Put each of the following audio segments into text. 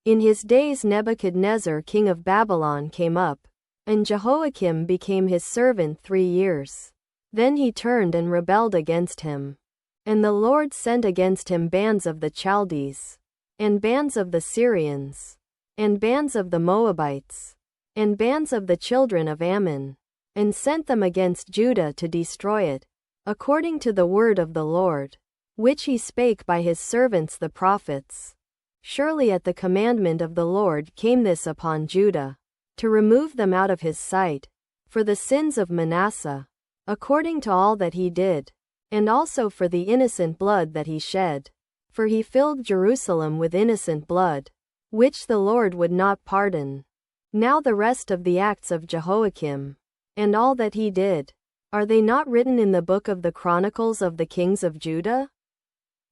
In his days Nebuchadnezzar king of Babylon came up, and Jehoiakim became his servant 3 years. Then he turned and rebelled against him. And the Lord sent against him bands of the Chaldees, and bands of the Syrians, and bands of the Moabites, and bands of the children of Ammon, and sent them against Judah to destroy it, according to the word of the Lord, which he spake by his servants the prophets. Surely at the commandment of the Lord came this upon Judah, to remove them out of his sight, for the sins of Manasseh, according to all that he did, and also for the innocent blood that he shed. For he filled Jerusalem with innocent blood, which the Lord would not pardon. Now the rest of the acts of Jehoiakim, and all that he did, are they not written in the book of the Chronicles of the kings of Judah?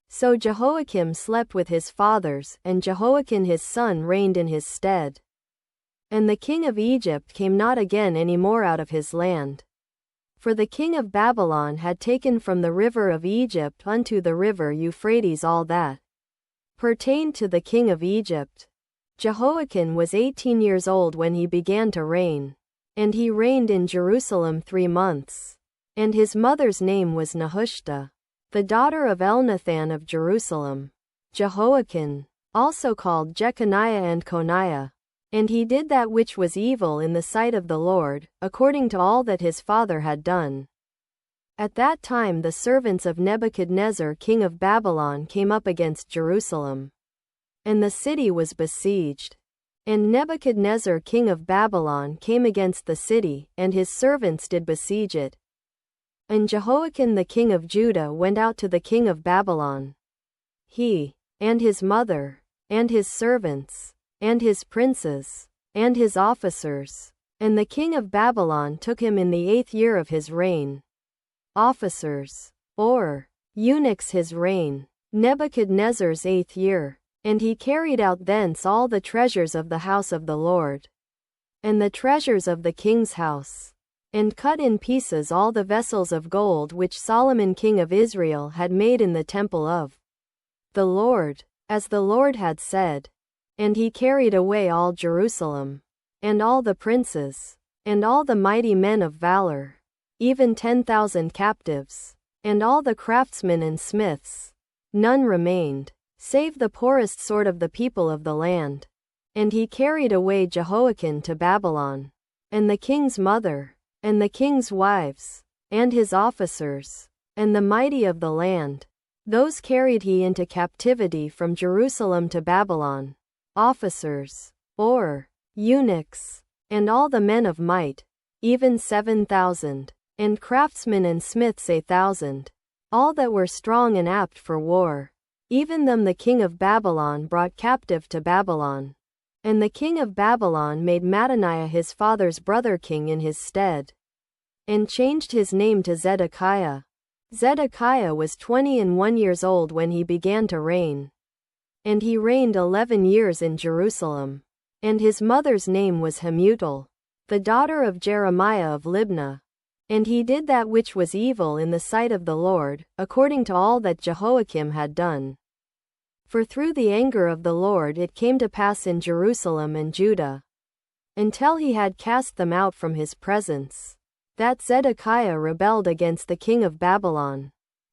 So Jehoiakim slept with his fathers, and Jehoiakim his son reigned in his stead. And the king of Egypt came not again any more out of his land. For the king of Babylon had taken from the river of Egypt unto the river Euphrates all that pertained to the king of Egypt. Jehoiakim was 18 years old when he began to reign, and he reigned in Jerusalem 3 months. And his mother's name was Nehushta, the daughter of Elnathan of Jerusalem. Jehoiakim, also called Jeconiah and Coniah. And he did that which was evil in the sight of the Lord, according to all that his father had done. At that time the servants of Nebuchadnezzar king of Babylon came up against Jerusalem, and the city was besieged. And Nebuchadnezzar king of Babylon came against the city, and his servants did besiege it. And Jehoiakim the king of Judah went out to the king of Babylon, he, and his mother, and his servants, and his princes, and his officers. And the king of Babylon took him in the 8th year of his reign. Officers, or eunuchs his reign, Nebuchadnezzar's 8th year. And he carried out thence all the treasures of the house of the Lord, and the treasures of the king's house, and cut in pieces all the vessels of gold which Solomon king of Israel had made in the temple of the Lord, as the Lord had said. And he carried away all Jerusalem, and all the princes, and all the mighty men of valor, even 10,000 captives, and all the craftsmen and smiths. None remained, save the poorest sort of the people of the land. And he carried away Jehoiakim to Babylon, and the king's mother, and the king's wives, and his officers, and the mighty of the land. Those carried he into captivity from Jerusalem to Babylon. Officers, or eunuchs, and all the men of might, even 7,000, and craftsmen and smiths 1,000, all that were strong and apt for war. Even them the king of Babylon brought captive to Babylon. And the king of Babylon made Mattaniah his father's brother king in his stead, and changed his name to Zedekiah. Zedekiah was 21 years old when he began to reign. And he reigned 11 years in Jerusalem. And his mother's name was Hamutal, the daughter of Jeremiah of Libnah. And he did that which was evil in the sight of the Lord, according to all that Jehoiakim had done. For through the anger of the Lord it came to pass in Jerusalem and Judah, until he had cast them out from his presence, that Zedekiah rebelled against the king of Babylon.